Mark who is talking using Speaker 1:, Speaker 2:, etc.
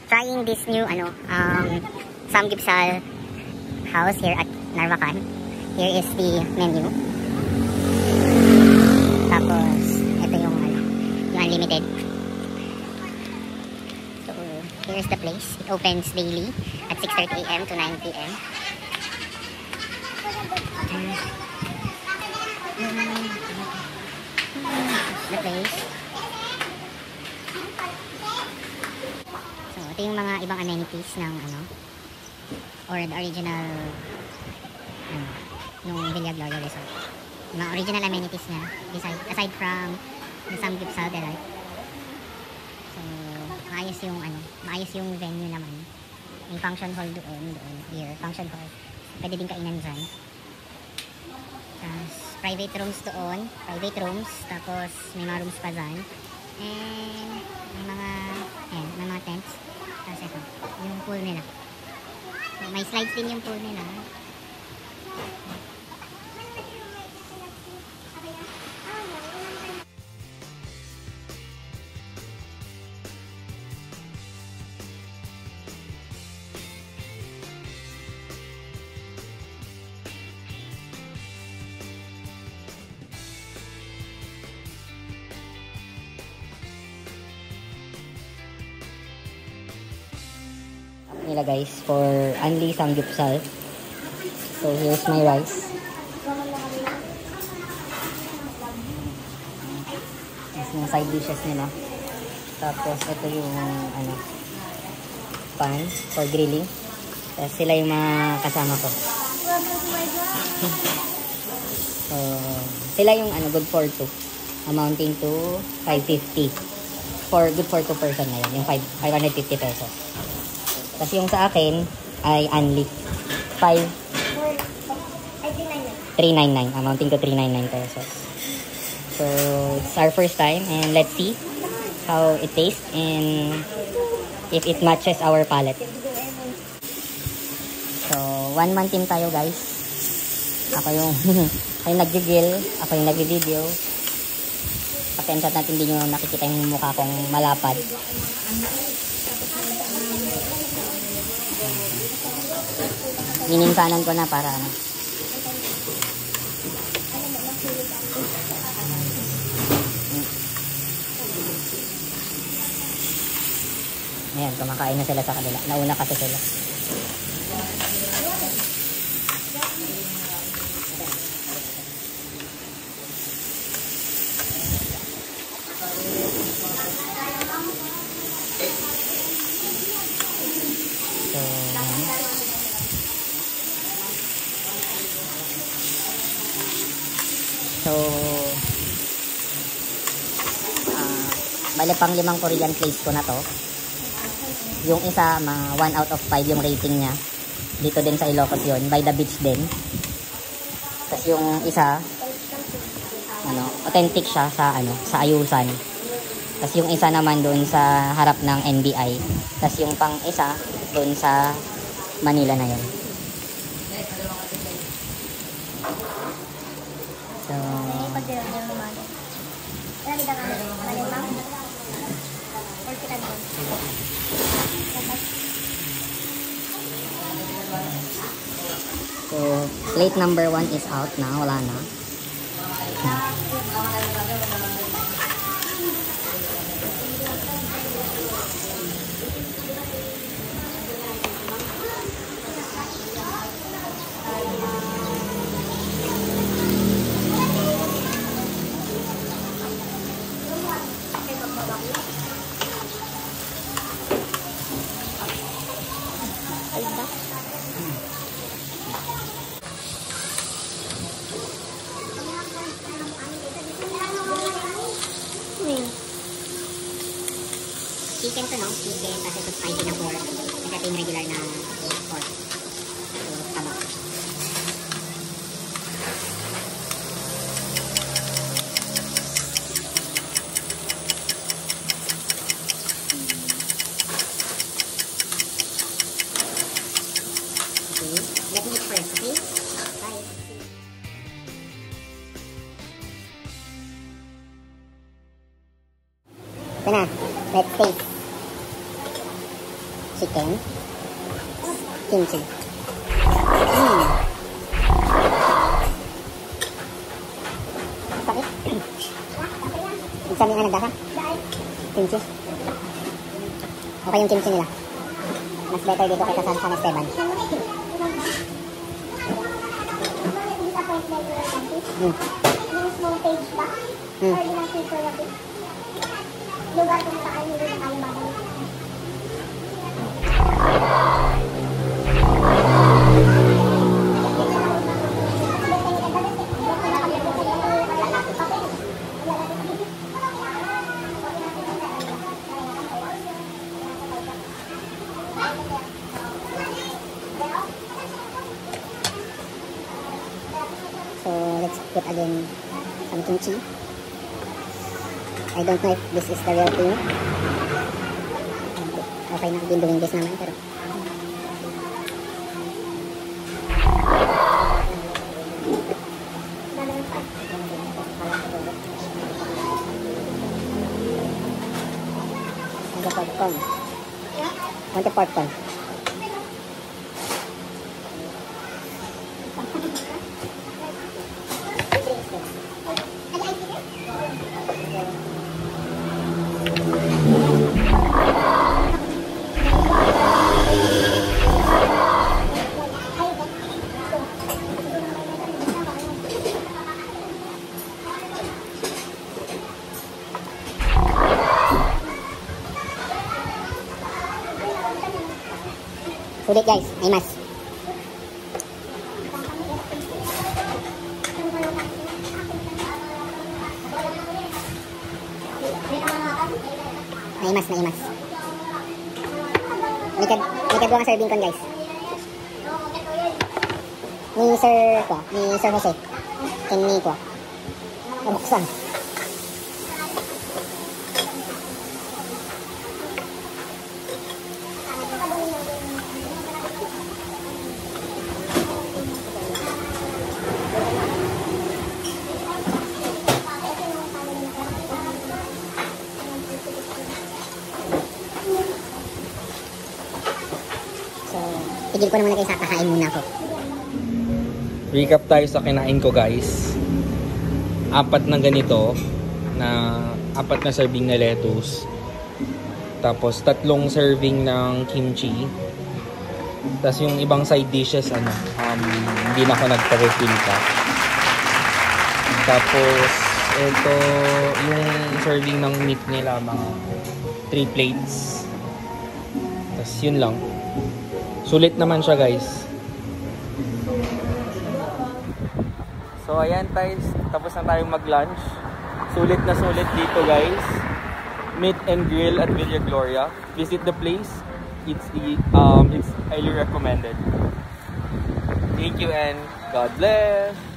Speaker 1: trying this new Samgyeopsal house here at Narvacan. Here is the menu. Tapos ito yung unlimited. So here is the place. It opens daily at 6:30 AM to 9 PM. The place. So ito yung mga ibang amenities ng or the original nung Villa Gloria Resort. Yung mga original amenities niya aside from the Samgyeopsal delight. So maayos yung venue naman. May function hall doon here, function hall. Pwede din kainan dyan. Tapos private rooms doon, tapos may mga rooms pa dyan. And may mga tents. Tapos ito, yung pool nila. So, may slides din yung pool nila.
Speaker 2: Nila guys for only Samgyeopsal. So here's my rice. Tapos yung side dishes nila. Tapos ito yung pan for grilling. Tapos sila yung mga kasama ko. So sila yung good for two, amounting to 550. Good for 2 person na yun, yung 550 pesos. Tapos yung sa akin ay only 399, amounting to 399 pesos. So it's our first time and let's see how it tastes and if it matches our palate. So 1-man team tayo guys. Ako yung nag-grill, ako yung nag-video. Pasensya natin, hindi nyo nakikita yung mukha kong malapad. Mininsanan ko na para ayan, kumakain na sila sa kanila. Nauna kasi sila. So, bale pang 5 Korean place ko na to. Yung isa, 1 out of 5 yung rating niya. Dito din sa Ilocos yun, by the beach din. Tapos yung isa, authentic siya sa Ayusan. Tapos yung isa naman doon sa harap ng NBI. Tapos yung pang isa doon sa Manila na yun. So, plate number 1 is out na, wala na.
Speaker 1: Chicken to, no? Chicken, tapos ito spicy na pork. At ito yung regular na pork. So, tama. Okay, let me eat first, okay? Bye. Ito na, let's taste. chicken, kimchi. Sakit. Ibig sabihin nga nagdasa? Kimchi. Okay yung kimchi nila. Mas better dito kaysa sa San Esteban.
Speaker 3: Yung small page ba? Or yung paper na bit? Lugar kung saan hindi na kayong babalik.
Speaker 1: So let's put again some kimchi. I don't know if this is the real thing. Okay na, I've been doing this naman pero konti popcorn. Konti popcorn. Sulit guys, may mas. Naimas. May kadwa nga serving kon guys. Ni Sir Jose. Kini ko. Nabuksan. Tigil ko naman na guys, kakain muna ako.
Speaker 4: Recap tayo sa kinain ko guys. 4 na ganito, na 4 na serving na lettuce. Tapos 3 serving ng kimchi. Tapos yung ibang side dishes, hindi na ako nagpa-refill pa. Tapos ito, yung serving ng meat nila, mga 3 plates. Tapos yun lang. Sulit naman siya guys. So ayan guys, tapos na tayong mag-lunch. Sulit na sulit dito guys. Meat and Grill at Villa Gloria. Visit the place. It's highly recommended. Thank you and God bless.